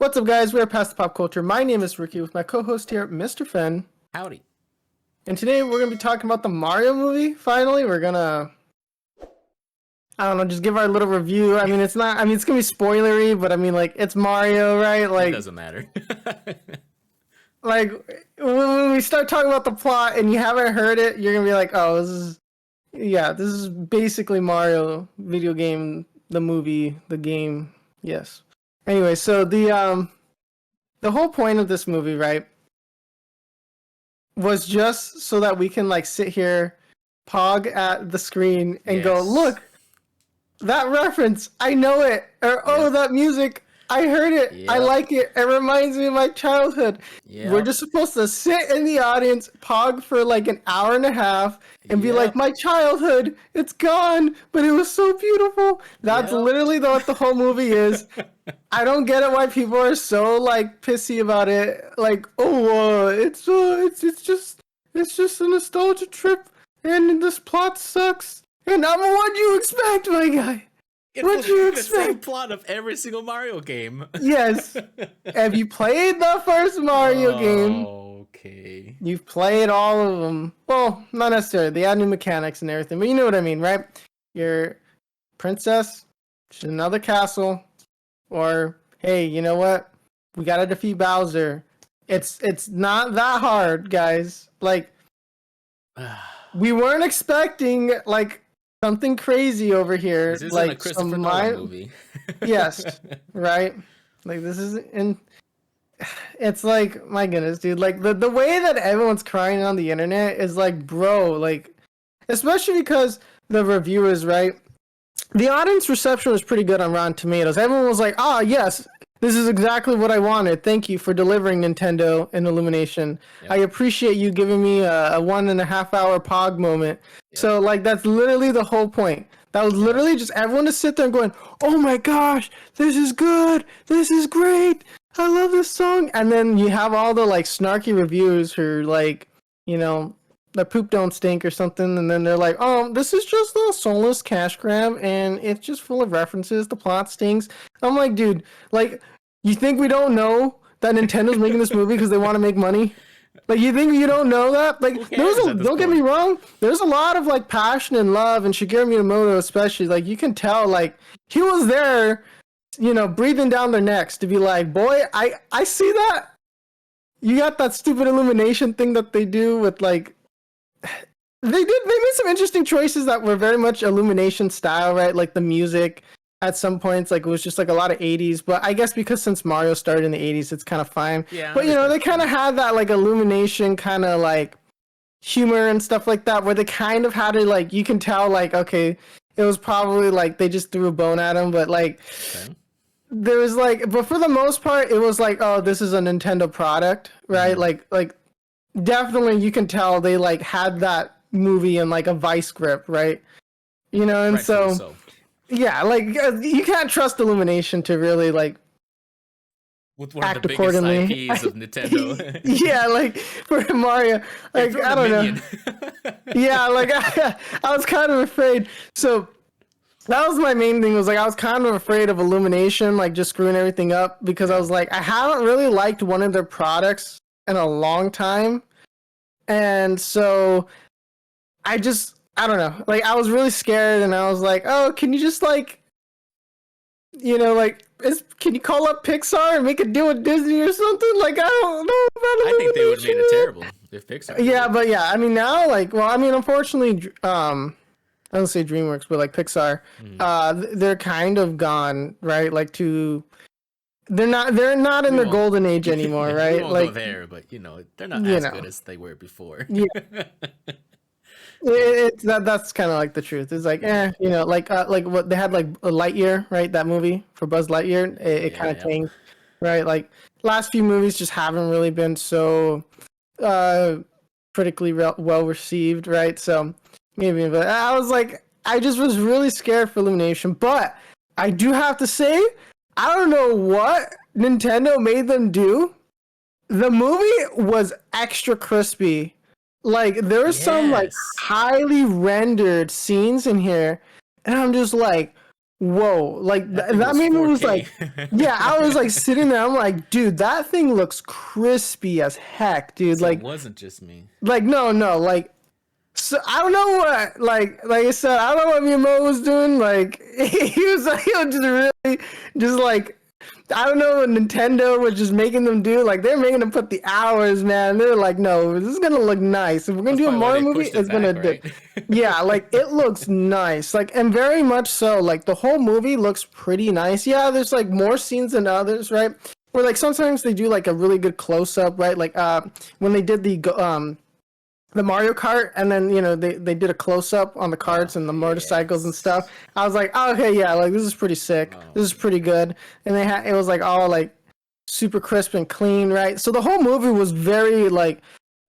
What's up, guys? We're Past the Pop Culture. My name is Ricky with my co-host here, Mr. Fenn. Howdy. And today we're going to be talking about the Mario movie, finally. We're going to, I don't know, just give our little review. I mean, it's going to be spoilery, but I mean, like, it's Mario, right? Like, it doesn't matter. like, when we start talking about the plot and you haven't heard it, you're going to be like, oh, this is basically Mario video game, the movie, the game, yes. Anyway, so the whole point of this movie, right, was just so that we can like sit here, pog at the screen, and go, look, that reference, I know it, or oh, that music, I heard it, I like it, it reminds me of my childhood. We're just supposed to sit in the audience, pog for like an hour and a half, and be like, my childhood, it's gone, but it was so beautiful. That's literally what the whole movie is. I don't get it why people are so like pissy about it. Like, oh, it's just a nostalgia trip, and this plot sucks. And what'd you expect, my guy? What'd you expect? The same plot of every single Mario game. Yes. Have you played the first Mario game? Okay. You've played all of them. Well, not necessarily. They add new mechanics and everything, but you know what I mean, right? You're princess, she's in another castle, or hey, you know what? We gotta defeat Bowser. It's not that hard, guys. Like, we weren't expecting like something crazy over here. This isn't like a Christopher Nolan movie. Yes, right? Like, this is in. It's like, my goodness, dude. Like, the way that everyone's crying on the internet is like, bro, like, especially because the reviewers, right? The audience reception was pretty good on Rotten Tomatoes. Everyone was like, yes, this is exactly what I wanted. Thank you for delivering, Nintendo and Illumination. Yep. I appreciate you giving me a 1.5 hour POG moment. Yep. So, like, that's literally the whole point. That was literally just everyone to sit there and going, oh my gosh, this is good. This is great. I love this song. And then you have all the, like, snarky reviewers who are like, you know, the poop don't stink or something, and then they're like, oh, this is just a soulless cash grab, and it's just full of references, the plot stinks. I'm like, dude, like, you think we don't know that Nintendo's making this movie because they want to make money? Like, you think you don't know that? Like, don't get me wrong, there's a lot of, like, passion and love, and Shigeru Miyamoto especially, like, you can tell, like, he was there, you know, breathing down their necks to be like, boy, I see that. You got that stupid Illumination thing that they do with, like, they made some interesting choices that were very much Illumination style, right? Like the music at some points, like, it was just like a lot of 80s, but I guess because since Mario started in the 80s, it's kind of fine. Yeah, but you know, they kind of had that like Illumination kind of like humor and stuff like that, where they kind of had to, like, you can tell, like, okay, it was probably like they just threw a bone at him, but like there was like, but for the most part, it was like, oh, this is a Nintendo product, right? Like definitely you can tell they like had that movie in like a vice grip, right? You know, and so yeah, like, you can't trust Illumination to really like with one act of the accordingly. Biggest IPs of Nintendo. Yeah, like for Mario, like, I don't know. Yeah, like I was kind of afraid. So that was my main thing, was like I was kind of afraid of Illumination like just screwing everything up, because I was like, I haven't really liked one of their products in a long time, and so I don't know, like, I was really scared, and I was like, oh, can you just like, you know, like, can you call up Pixar and make a deal with Disney or something? Like, I don't know about Illumination. I think they would have made it terrible if Pixar. Yeah, but yeah, I mean, now, like, well, I mean, unfortunately, I don't say DreamWorks, but like Pixar, they're kind of gone, right? Like, they're not in their golden age anymore, right? We won't like go there, but you know, they're not as good as they were before. Yeah. That's kind of like the truth. It's like, you know, like what they had, like Lightyear, right? That movie for Buzz Lightyear, it kind of tanked, right? Like, last few movies just haven't really been so critically well received, right? So maybe, but I was like, I just was really scared for Illumination. But I do have to say, I don't know what Nintendo made them do. The movie was extra crispy. Like, there's some like highly rendered scenes in here, and I'm just like, whoa, like That thing that was movie was 4K. like, yeah, I was like sitting there, I'm like, dude, that thing looks crispy as heck, dude. So it wasn't just me. No, like. So I don't know what, like I said, I don't know what Miyamoto was doing. Like he was just really, just like, I don't know what Nintendo was just making them do. Like they're making them put the hours, man. They're like, no, this is gonna look nice. If we're gonna That's do a probably why Mario they movie, pushed it it's gonna back, do. right? Yeah, like it looks nice. Like and very much so. Like the whole movie looks pretty nice. Yeah, there's like more scenes than others, right? Where like sometimes they do like a really good close up, right? Like when they did the Mario Kart, and then they did a close up on the carts and the motorcycles and stuff. Yes. I was like, oh, okay, yeah, like this is pretty sick. Oh, This is pretty good. And it was like all like super crisp and clean, right? So the whole movie was very like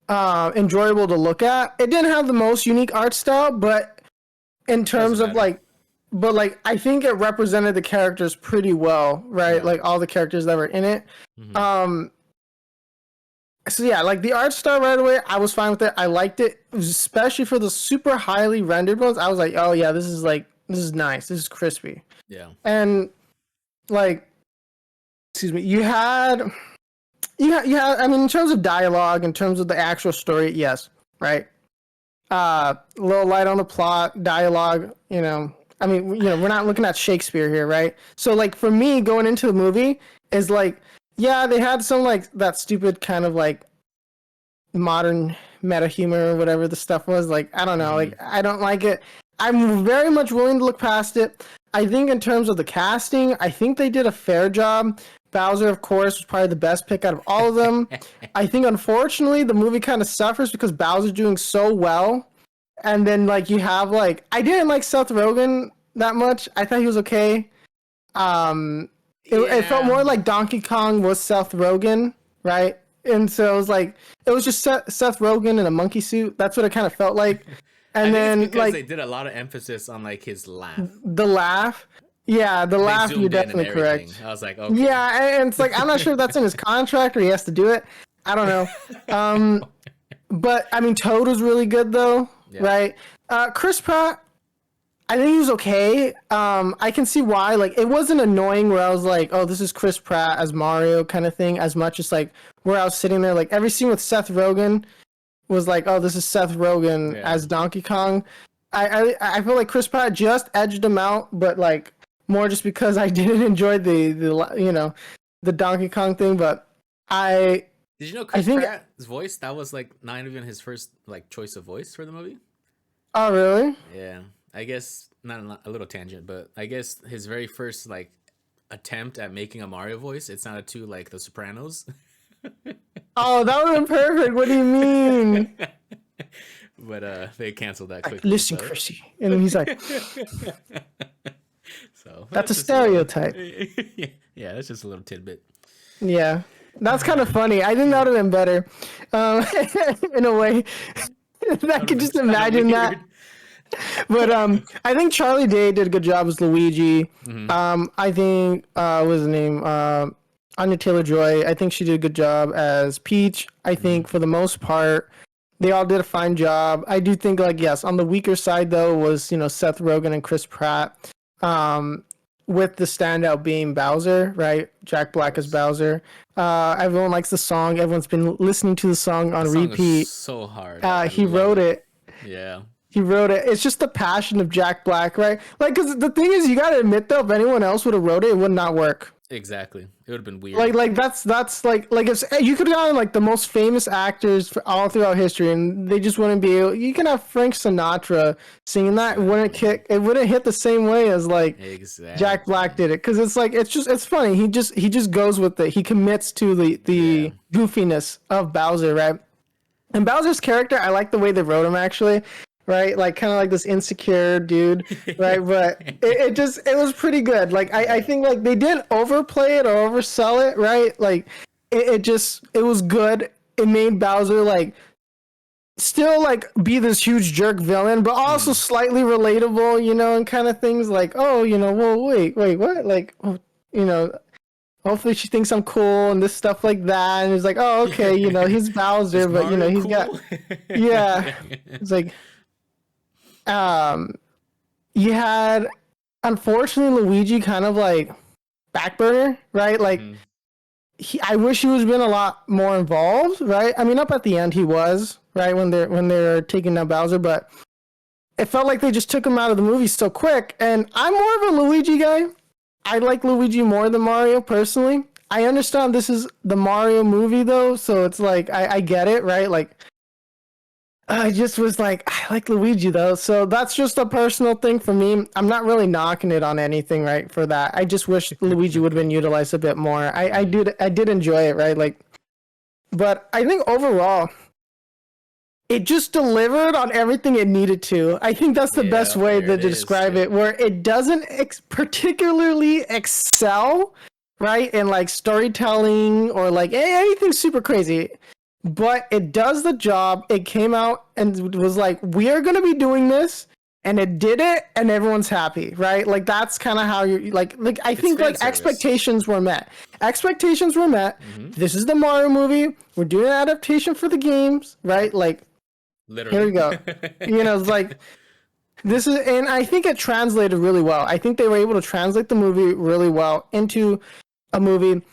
enjoyable to look at. It didn't have the most unique art style, but in terms doesn't of matter. like I think it represented the characters pretty well, right? Yeah. Like all the characters that were in it. Mhm. So yeah, like the art style right away, I was fine with it. I liked it, especially for the super highly rendered ones. I was like, oh yeah, this is nice. This is crispy. Yeah. And like, excuse me, I mean, in terms of dialogue, in terms of the actual story, yes, right. A little light on the plot, dialogue. I mean, we're not looking at Shakespeare here, right? So like for me, going into the movie is like, yeah, they had some like that stupid kind of like modern meta humor or whatever the stuff was. Like I don't know, like I don't like it. I'm very much willing to look past it. I think in terms of the casting, I think they did a fair job. Bowser, of course, was probably the best pick out of all of them. I think unfortunately the movie kind of suffers because Bowser's doing so well, and then like you have like I didn't like Seth Rogen that much. I thought he was okay. It felt more like Donkey Kong was Seth Rogen, right? And so it was like it was just Seth Rogen in a monkey suit. That's what it kind of felt like. And then it's because like they did a lot of emphasis on like his laugh. the laugh, yeah, the They laugh. You're zoomed in and definitely everything. correct. I was like, okay. Yeah, and it's like I'm not sure if that's in his contract or he has to do it. I don't know. But I mean, Toad was really good though, Yeah. right? Chris Pratt, I think he was okay. I can see why. Like, it wasn't annoying where I was like, "Oh, this is Chris Pratt as Mario" kind of thing. As much as like where I was sitting there, like every scene with Seth Rogen was like, "Oh, this is Seth Rogen Yeah. as Donkey Kong." I feel like Chris Pratt just edged him out, but like more just because I didn't enjoy the Donkey Kong thing. But I Did you know Chris think. Pratt's voice? That was like not even his first like choice of voice for the movie. Oh, really? Yeah, I guess not a little tangent, but I guess his very first like attempt at making a Mario voice, it sounded too like The Sopranos. Oh, that would have been perfect. What do you mean? But they canceled that Like, quickly. listen, so. Chrissy. And then he's like, So that's a just stereotype. yeah, that's just a little tidbit. Yeah. That's kind of funny. I think that would have been better. In a way. I could just imagine that. But I think Charlie Day did a good job as Luigi. I think what was his name? Anya Taylor-Joy. I think she did a good job as Peach. I think for the most part, they all did a fine job. I do think like yes, on the weaker side though was Seth Rogen and Chris Pratt. With the standout being Bowser, right? Jack Black as Bowser. Everyone likes the song. Everyone's been listening to the song on The song is repeat. so hard. I He love wrote it. Yeah. He wrote it. It's just the passion of Jack Black, right? Like, because the thing is, you gotta admit though, if anyone else would have wrote it, it would not work. Exactly. It would have been weird. Like that's like if you could have gotten like the most famous actors for all throughout history, and they just wouldn't be able. You can have Frank Sinatra singing that. It wouldn't hit the same way as like exactly. Jack Black did it, because it's funny. He just goes with it. He commits to the goofiness of Bowser, right? And Bowser's character, I like the way they wrote him actually. Right, like kind of like this insecure dude, right? But it was pretty good. Like I think like they didn't overplay it or oversell it, right? Like it was good. It made Bowser like still like be this huge jerk villain, but also slightly relatable, and kind of things like, oh, well, wait, what? Like, oh, hopefully she thinks I'm cool and this stuff like that. And it's like, oh, okay, he's Bowser, but he's cool? got, yeah. It's like, you had unfortunately Luigi kind of like back burner, right? Like Mhm. I wish he was been a lot more involved, right? I mean, up at the end he was, right, when they're taking down Bowser, but it felt like they just took him out of the movie so quick. And I'm more of a Luigi guy. I like Luigi more than Mario personally. I understand this is the Mario movie though, so it's like I get it, right? Like I just was like, I like Luigi though, so that's just a personal thing for me. I'm not really knocking it on anything, right? For that, I just wish Luigi would have been utilized a bit more. I did enjoy it, right? Like, but I think overall, it just delivered on everything it needed to. I think that's the best Yeah, way there to it is. describe Yep. it, where it doesn't particularly excel, right, in like storytelling or like anything super crazy, but it does the job. It came out and was like, we are going to be doing this. And it did it, and everyone's happy, right? Like that's kind of how you like. I It's think fan like service. expectations were met. Expectations were met. Mhm. This is the Mario movie. We're doing an adaptation for the games, right? Like Literally. here we go. You know, it's like this is, and I think it translated really well. I think they were able to translate the movie really well into a movie.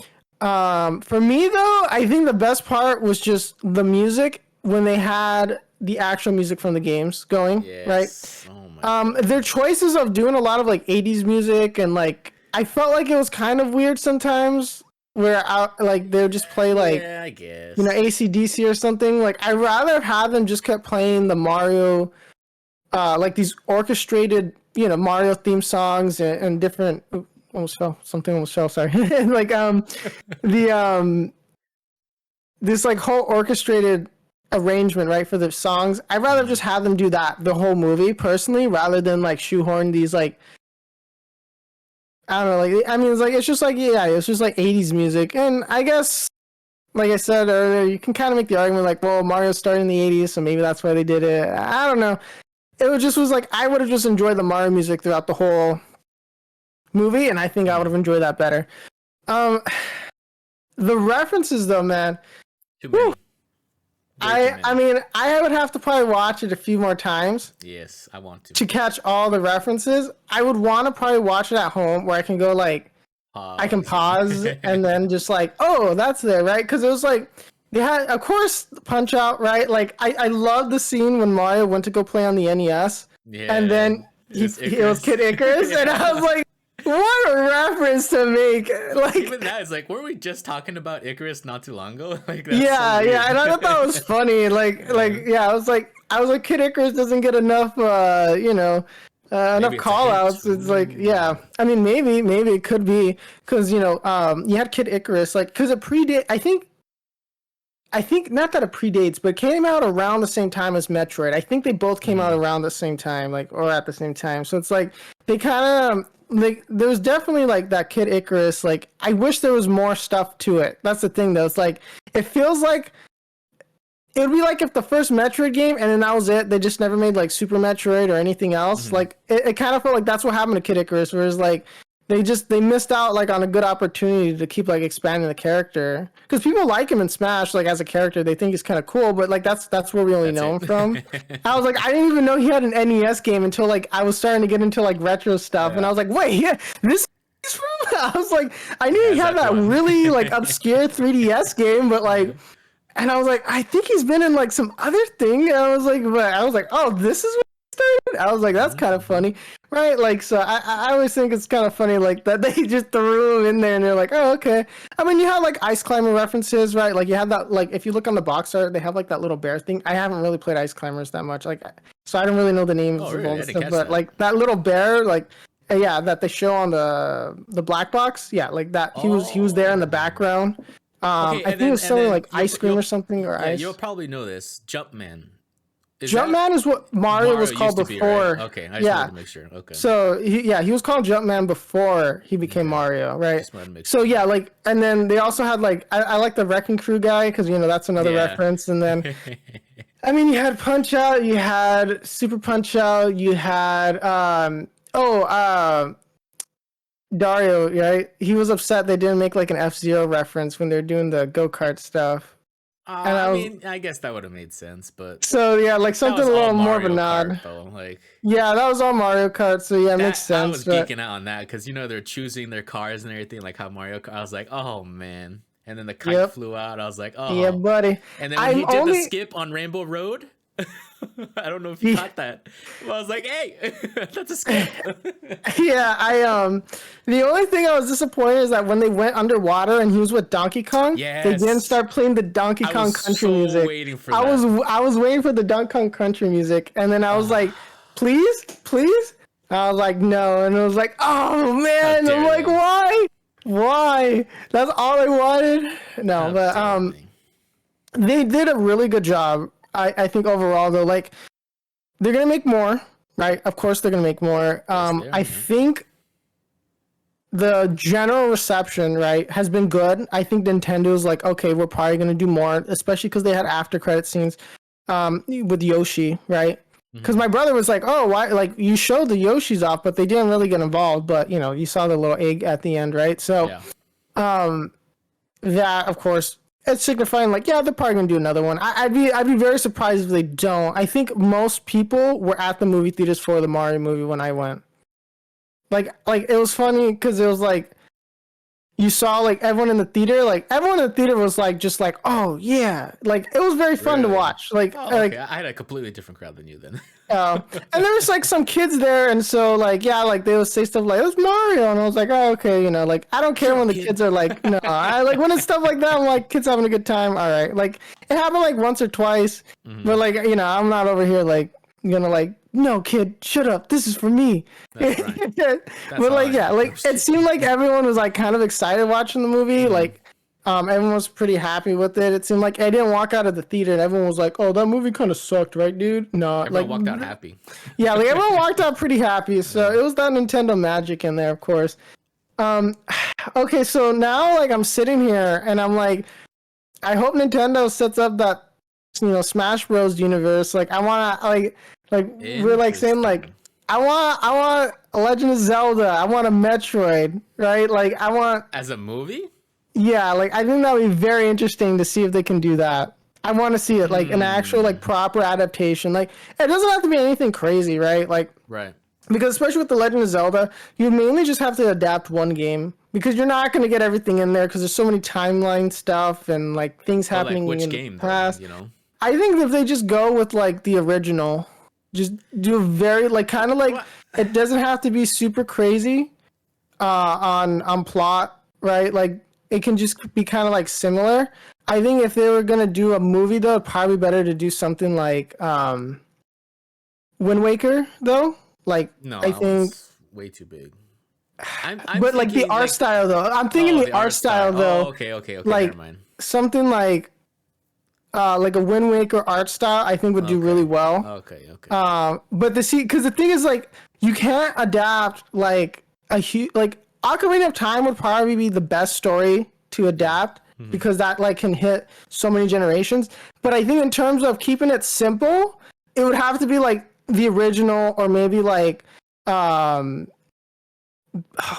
For me though, I think the best part was just the music when they had the actual music from the games going, right? Yes. Oh my God. Their choices of doing a lot of like 80s music and like I felt like it was kind of weird sometimes where like they would just play like Yeah, I guess. AC/DC or something. Like I'd rather have them just kept playing the Mario, like these orchestrated, Mario theme songs and different. Ooh, almost fell. Something almost fell. Sorry. Like the this like whole orchestrated arrangement, right, for the songs. I'd rather just have them do that the whole movie personally, rather than like shoehorn these like I don't know, like I mean, it's just like yeah, it's just like 80s music, and I guess like I said earlier, you can kind of make the argument like, well, Mario started in the 80s, so maybe that's why they did it. I don't know. Was like I would have just enjoyed the Mario music throughout the whole movie, and I think I would have enjoyed that better. Um, the references though, man. Too many. Whew. I mean, I would have to probably watch it a few more times Yes, I want to. to catch all the references. I would want to probably watch it at home where I can go like I can pause and then just like, oh, that's there, right? Because it was like they had, of course, Punch Out, right? Like I love the scene when Mario went to go play on the NES, Yeah. and then it was Kid Icarus, and I was like, what a reference to make! Like even that is like, weren't we just talking about Icarus not too long ago? Like that's yeah, so weird. yeah, and I thought that was funny. Yeah, I was like, Kid Icarus doesn't get enough, enough Maybe it's a call hint. outs. It's like, yeah, I mean, maybe it could be because you had Kid Icarus, like, because it predate. I think not that it predates, but it came out around the same time as Metroid. I think they both came out around the same time, like, or at the same time. So it's like they kind of like there's definitely like that Kid Icarus. Like, I wish there was more stuff to it. That's the thing, though. It's like it feels like it would be like if the first Metroid game and then that was it. They just never made like Super Metroid or anything else. Like it kind of felt like that's what happened to Kid Icarus, whereas like they missed out like on a good opportunity to keep like expanding the character because people like him in Smash like as a character. They think he's kind of cool, but like that's where we only know him from. I was like, I didn't even know he had an NES game until like I was starting to get into like retro stuff, and I was like, wait, yeah, this is from. I was like, I knew he had that really like obscure 3DS game, but like. And I was like, I think he's been in like some other thing. And I was like, oh, this is what he started. I was like, that's kind of funny, right? Like, so I always think it's kind of funny, like that they just threw him in there, and they're like, oh, okay. I mean, you have like Ice Climber references, right? Like you have that, like if you look on the box art, they have like that little bear thing. I haven't really played Ice Climbers that much, like, so I don't really know the names of all the stuff. But like that little bear, like. Yeah, that they show on the black box. Yeah, like that. He was there in the background. Okay, I think it was something like ice cream or something, or ice. You'll probably know this. Jumpman. Jumpman is what Mario was called before. Right? Okay, I just wanted to make sure. Okay. So he was called Jumpman before he became Mario, right? So yeah, like, and then they also had like I like the Wrecking Crew guy because that's another reference. And then I mean, you had Punch Out, you had Super Punch Out, you had Dario, right? He was upset they didn't make like an F-Zero reference when they're doing the go-kart stuff. And I I was mean, I guess that would have made sense, but so yeah, like that something was a all little more of a Mario nod. Kart though. Like Yeah, that was all Mario Kart, so yeah, it makes that, I sense. was But geeking out on that because they're choosing their cars and everything, like how Mario Kart. I was like, oh man. And then the kite yep, flew out. I was like, yeah, oh. buddy. And then when I'm he did the only skip on Rainbow Road, I don't know if you caught that. I was like, hey, that's a skip. yeah, the only thing I was disappointed is that when they went underwater and he was with Donkey Kong, they didn't Yes. start playing the Donkey I Kong was country so music. waiting for I was that. I was waiting for the Donkey Kong country music, and then I was like, please, please. I was like, no, and it was like, oh man, I'm dare like, they. why? Why? That's all I wanted. No, How but dare they. they did a really good job. I think overall though, like they're gonna make more, right? Of course they're gonna make more. Yes, they are, I man. think the general reception, right, has been good. I think Nintendo's like, okay, we're probably gonna do more, especially because they had after credit scenes, with Yoshi, right? Because my brother was like, oh, why? Like you showed the Yoshis off, but they didn't really get involved. But you know, you saw the little egg at the end, right? So Yeah. that, of course, it's signifying like, yeah, they're probably gonna do another one. I'd be very surprised if they don't. I think most people were at the movie theaters for the Mario movie when I went. Like it was funny because it was like you saw like everyone in the theater, like everyone in the theater was like just like, oh yeah, like it was very fun to Really? watch. Like Oh, like okay. I had a completely different crowd than you then. and there was like some kids there, and so like yeah, like they would say stuff like it's Mario, and I was like, oh okay, you know, like I don't care Sure, when the kid. kids are like, no, I like when it's stuff like that. I'm like, kids having a good time, all right. Like it happened like once or twice, but like you know, I'm not over here like gonna like, no kid, shut up, this is for me. That's right. But all like I yeah, have like for it seemed like everyone was like kind of excited watching the movie, like. Everyone was pretty happy with it. It seemed like I didn't walk out of the theater and everyone was like, "Oh, that movie kind of sucked, right, dude?" No, Everyone like walked out happy. yeah, like everyone walked out pretty happy. So it was that Nintendo magic in there, of course. Okay, so now like I'm sitting here and I'm like, I hope Nintendo sets up that Smash Bros. Universe. Like I wanna like we're like saying like Interesting. I want a Legend of Zelda. I want a Metroid, right? Like I want As a movie? yeah, like I think that would be very interesting to see if they can do that. I want to see it like an actual like proper adaptation. Like it doesn't have to be anything crazy, right? Like Right. because especially with the Legend of Zelda, you mainly just have to adapt one game because you're not going to get everything in there because there's so many timeline stuff and like things But happening like which in game the though, past. you know? I think if they just go with like the original, just do a very like kind of like What? it doesn't have to be super crazy on plot, right? Like it can just be kind of like similar. I think if they were gonna do a movie though, it'd probably better to do something like Wind Waker though. Like No, I that think, was way too big. I'm but like the thinking, art like, style though. I'm thinking oh, the art style Oh, though, okay. like Never mind. something like a Wind Waker art style. I think would do really well. Okay. But because the thing is like you can't adapt like a huge like Ocarina of Time would probably be the best story to adapt because that like can hit so many generations. But I think in terms of keeping it simple, it would have to be like the original or maybe like oh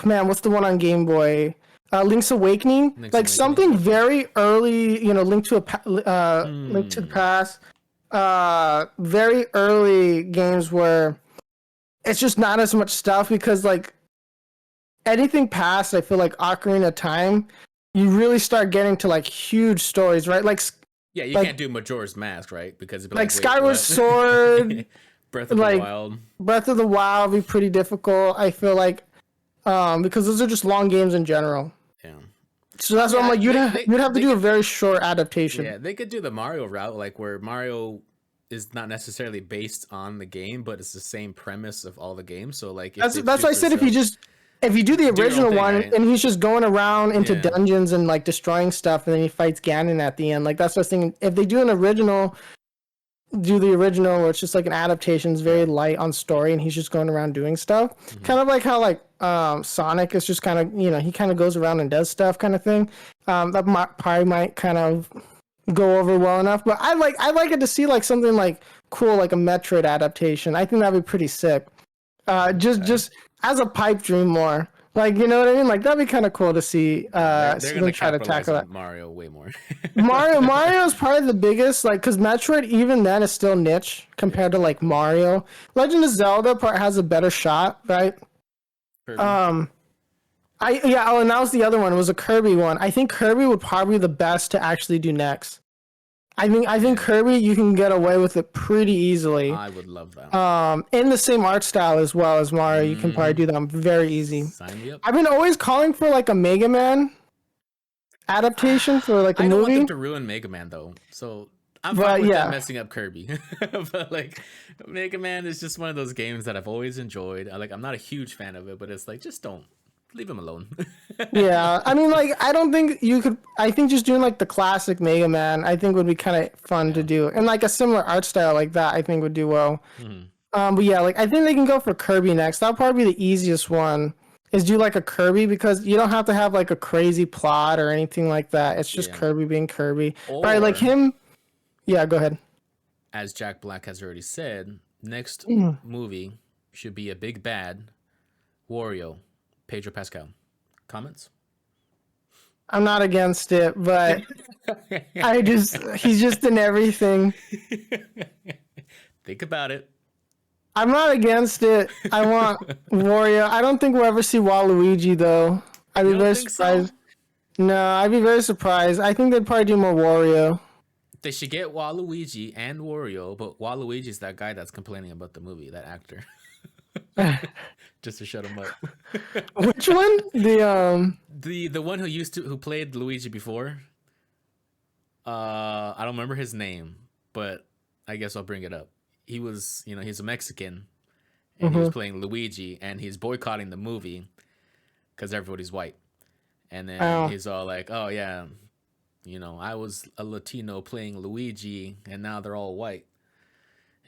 man, what's the one on Game Boy? Link's Awakening, Link's like Awakening, something okay. very early, Link to Link to the Past, very early games where it's just not as much stuff because like anything past, I feel like Ocarina of Time, you really start getting to like huge stories, right? Yeah, you like- can't do Majora's Mask, right? Because it'd be like wait, Skyward what? Sword, Breath of like- the Wild. Breath of the Wild would be pretty difficult. I feel like because those are just long games in general. Yeah. So that's what I'm Yeah, like. You'd have to they do a could- very short adaptation. Yeah, they could do the Mario route, like where Mario is not necessarily based on the game, but it's the same premise of all the games. So like, if That's why I said if you do the your own original thing, one right? and he's just going around into Yeah. dungeons and like destroying stuff and then he fights Ganon at the end. Like that's what I was thinking. If they do an original, do the original where it's just like an adaptation, it's very light on story and he's just going around doing stuff. Kind of like how like Sonic is just kind of he kind of goes around and does stuff kind of thing. That probably might kind of go over well enough. But I like it to see like something like cool like a Metroid adaptation. I think that'd be pretty sick. Just as a pipe dream more. Like, you know what I mean? Like, that'd be kind of cool to see. They're See them gonna try to capitalize tackle that. on Mario way more. Mario's probably the biggest, like, because Metroid even then is still niche compared to like Mario. Legend of Zelda part has a better shot, right? Kirby. Oh, and that was the other one. It was a Kirby one. I think Kirby would probably be the best to actually do next. I think Kirby you can get away with it pretty easily. I would love that. In the same art style as well as Mario, you can probably do them very easy. Sign me up. I've been always calling for like a Mega Man adaptation for like a I don't want movie. them to ruin Mega Man though, so I'm But, fine with yeah. them messing up Kirby. But like, Mega Man is just one of those games that I've always enjoyed. I'm not a huge fan of it, but it's like just don't leave him alone. Yeah, I mean, like, I don't think you could. I think just doing like the classic Mega Man, I think would be kind of fun to do, and like a similar art style like that, I think would do well. But yeah, like I think they can go for Kirby next. That'll probably be the easiest one. Is do like a Kirby because you don't have to have like a crazy plot or anything like that. It's just Yeah. Kirby being Kirby, right? Like Or- him. Yeah, go ahead. As Jack Black has already said, next movie should be a big bad Wario, Pedro Pascal. Comments? I'm not against it, but he's just in everything. Think about it. I'm not against it. I want Wario. I don't think we'll ever see Waluigi though. I'd be You don't very think so? surprised. No, I'd be very surprised. I think they'd probably do more Wario. They should get Waluigi and Wario, but Waluigi's that guy that's complaining about the movie, that actor. Just to shut him up. Which one? The one who played Luigi before. I don't remember his name, but I guess I'll bring it up. He was, he's a Mexican, and he was playing Luigi, and he's boycotting the movie because everybody's white. And then he's all like, "Oh yeah, I was a Latino playing Luigi, and now they're all white."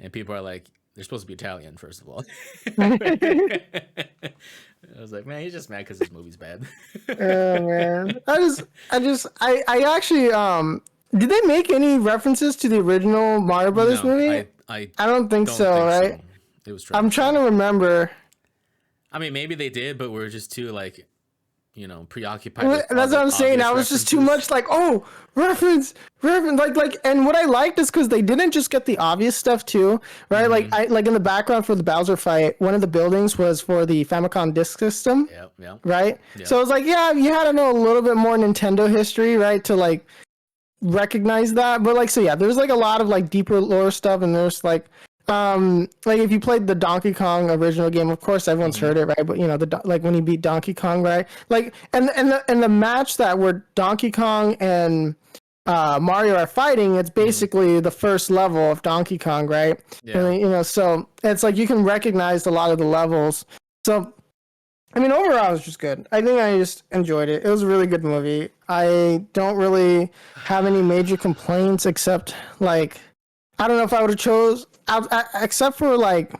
And people are like, "They're supposed to be Italian, first of all." I was like, man, he's just mad because this movie's bad. Oh man, I actually did they make any references to the original Mario Brothers No, movie? I I don't think so, right? It was. I'm trying to remember. I mean, maybe they did, but we're just too preoccupied. With That's all what I'm the saying. I obvious was just too references. much like, oh, reference, like, and what I liked is because they didn't just get the obvious stuff too, right? Like in the background for the Bowser fight, one of the buildings was for the Famicom Disk System, Yeah. right? Yeah. So it was like, yeah, you had to know a little bit more Nintendo history, right, to like recognize that. But like, so yeah, there's like a lot of like deeper lore stuff, and there's like if you played the Donkey Kong original game, of course everyone's heard it, right? But like when he beat Donkey Kong, right? Like and the match that where Donkey Kong and Mario are fighting, it's basically the first level of Donkey Kong, right? Yeah. And, so it's like you can recognize a lot of the levels. So I mean, overall, it was just good. I think I just enjoyed it. It was a really good movie. I don't really have any major complaints except, like, I don't know if I would have chose, except for, like,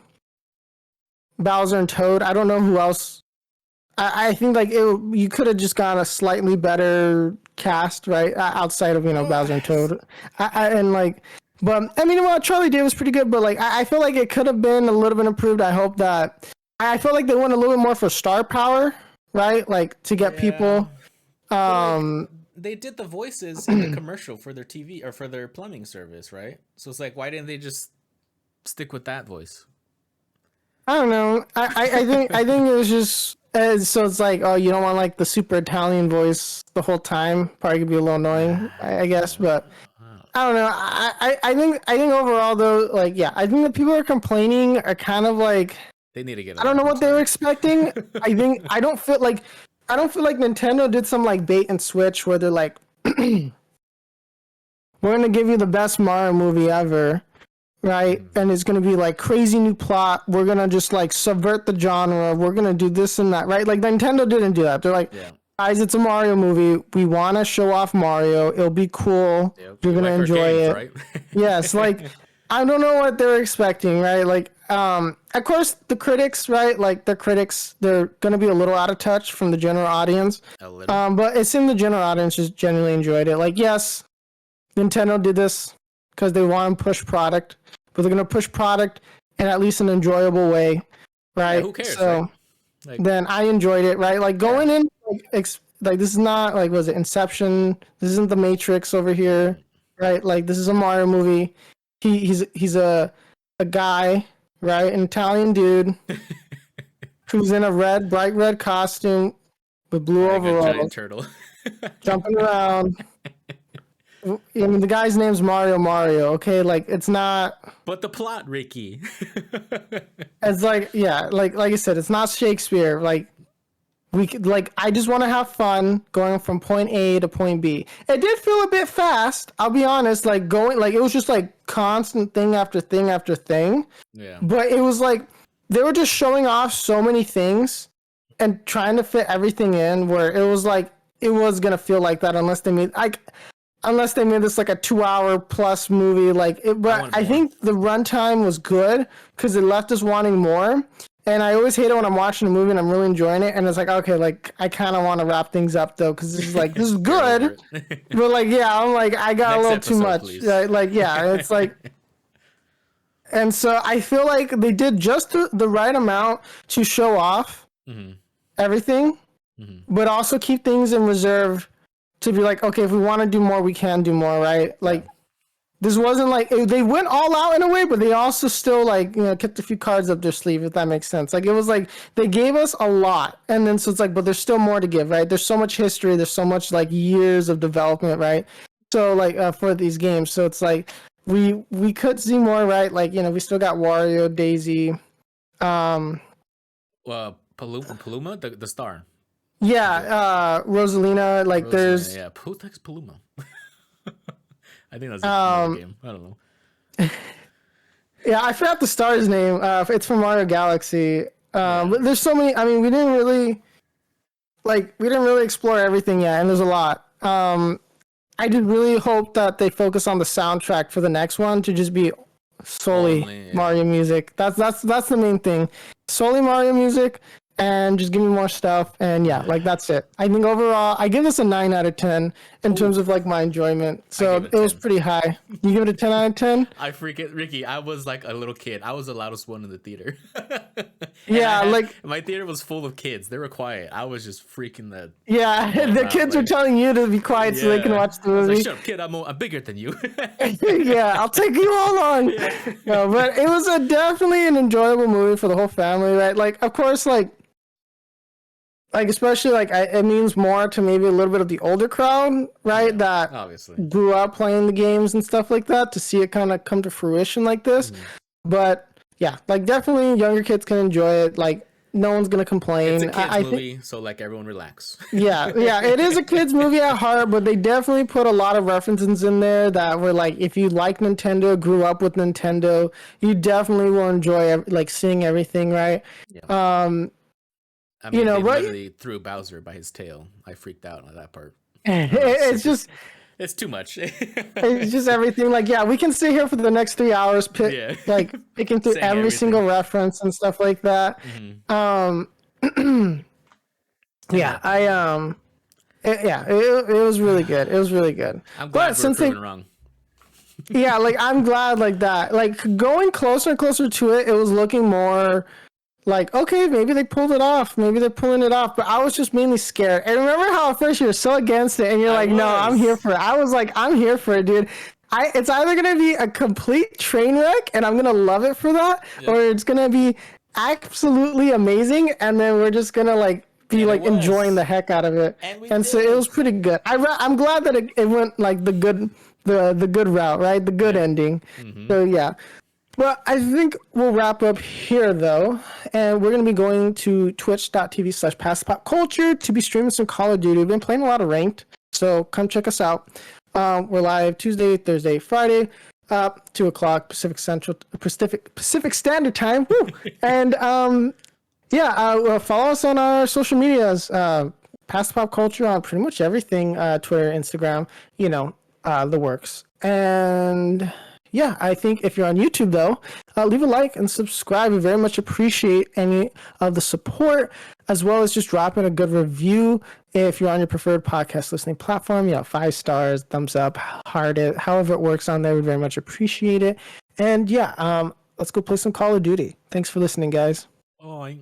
Bowser and Toad. I don't know who else. I think, like, you could have just gotten a slightly better cast, right, outside of, Bowser and Toad. But, I mean, what Charlie did was pretty good, but, like, I feel like it could have been a little bit improved. I hope that... I feel like they went a little bit more for star power, right? Like to get people. They did the voices in the commercial for their TV or for their plumbing service, right? So it's like, why didn't they just stick with that voice? I don't know. I think it was just so it's like, oh, you don't want like the super Italian voice the whole time. Probably could be a little annoying, I guess. But I don't know. I think overall though, like I think the people who are complaining are kind of like. They need to get. I don't know what they were expecting. I don't feel like Nintendo did some like bait and switch where they're like, we're gonna give you the best Mario movie ever, right? And it's gonna be like crazy new plot. We're gonna just like subvert the genre. We're gonna do this and that, right? Like Nintendo didn't do that. They're like, guys, it's a Mario movie. We want to show off Mario. It'll be cool. You're gonna enjoy it. Right? Yes, like. I don't know what they're expecting, right? Like, of course, the critics, right? Like, they're going to be a little out of touch from the general audience. A little. But it's in the general audience just genuinely enjoyed it. Like, yes, Nintendo did this because they want to push product, but they're going to push product in at least an enjoyable way, right? Who cares? So, right? Like, then I enjoyed it, right? Like going in, like this is not like was it Inception? This isn't the Matrix over here, right? Like this is a Mario movie. He's a guy, right? An Italian dude who's in a bright red costume with blue like a giant overalls, turtle. jumping around. I mean, the guy's name's Mario. Okay, like it's not. But the plot, Ricky. It's like yeah, like I said, it's not Shakespeare. Like we could like I just want to have fun going from point A to point B. It did feel a bit fast. I'll be honest. Like going like it was just like constant thing after thing after thing. Yeah. But it was like they were just showing off so many things and trying to fit everything in. Where it was like it was gonna feel like that unless they made this like a 2-hour plus movie, like it. But I think the runtime was good because it left us wanting more. And I always hate it when I'm watching a movie and I'm really enjoying it, and it's like okay, like I kind of want to wrap things up though because this is like this is good, but like yeah, I'm like I got a little too much, like yeah, it's like. And so I feel like they did just the right amount to show off everything, but also keep things in reserve to be like, okay, if we want to do more, we can do more, right? Like, this wasn't like they went all out in a way, but they also still like kept a few cards up their sleeve, if that makes sense. Like it was like they gave us a lot, and then so it's like, but there's still more to give, right? There's so much history, there's so much like years of development, right? So like for these games, so it's like we could see more, right? Like we still got Wario, Daisy, Paluma, the star. Yeah, Rosalina. Like there's who the heck's Paluma? I think that's another game. I don't know. Yeah, I forgot the star's name. It's from Mario Galaxy. But there's so many. I mean, we didn't really explore everything yet, and there's a lot. I did really hope that they focus on the soundtrack for the next one to just be solely Mario music. That's the main thing. Solely Mario music. And just give me more stuff, and yeah, like that's it. I think overall, I give this a 9 out of 10 in terms of like my enjoyment. So it was pretty high. You give it a 10 out of 10? I freaking Ricky. I was like a little kid. I was the loudest one in the theater. Yeah, like my theater was full of kids. They were quiet. I was just freaking the. Yeah, the kids were telling you to be quiet so they can watch the movie. Like, shut up, kid. I'm bigger than you. Yeah, I'll take you all on. Yeah. No, but it was definitely an enjoyable movie for the whole family, right? Like, of course, like especially like it means more to maybe a little bit of the older crowd, right? That obviously grew up playing the games and stuff like that to see it kind of come to fruition like this. But yeah, like definitely younger kids can enjoy it. Like no one's gonna complain. It's a kids movie, so like everyone relax. Yeah, it is a kids movie at heart, but they definitely put a lot of references in there that were like, if you like Nintendo, grew up with Nintendo, you definitely will enjoy like seeing everything, right? Yeah. I mean, they literally threw Bowser by his tail. I freaked out on that part. It's just... It's too much. It's just everything. Like, yeah, we can sit here for the next 3 hours, picking through every single reference and stuff like that. Yeah, it was really good. It was really good. I'm glad we're proven wrong. Yeah, like I'm glad like that. Like going closer and closer to it, it was looking more like, okay, maybe they pulled it off. Maybe they're pulling it off. But I was just mainly scared. And remember how at first you were so against it and you're like, no, I'm here for it. I was like, I'm here for it, dude. It's either going to be a complete train wreck and I'm going to love it for that, or it's going to be absolutely amazing. And then we're just going to like be like enjoying the heck out of it. And so it was pretty good. I'm glad that it went like the good route, right? The good ending. So yeah. Well, I think we'll wrap up here, though, and we're going to be going to twitch.tv/passpopculture to be streaming some Call of Duty. We've been playing a lot of Ranked, so come check us out. We're live Tuesday, Thursday, Friday, 2 o'clock Pacific Standard Time. Woo! And, follow us on our social medias, Passpopculture on pretty much everything, Twitter, Instagram, the works. And... yeah, I think if you're on YouTube, though, leave a like and subscribe. We very much appreciate any of the support, as well as just dropping a good review if you're on your preferred podcast listening platform. 5 stars, thumbs up, heart it, however it works on there. We very much appreciate it. And let's go play some Call of Duty. Thanks for listening, guys. Bye.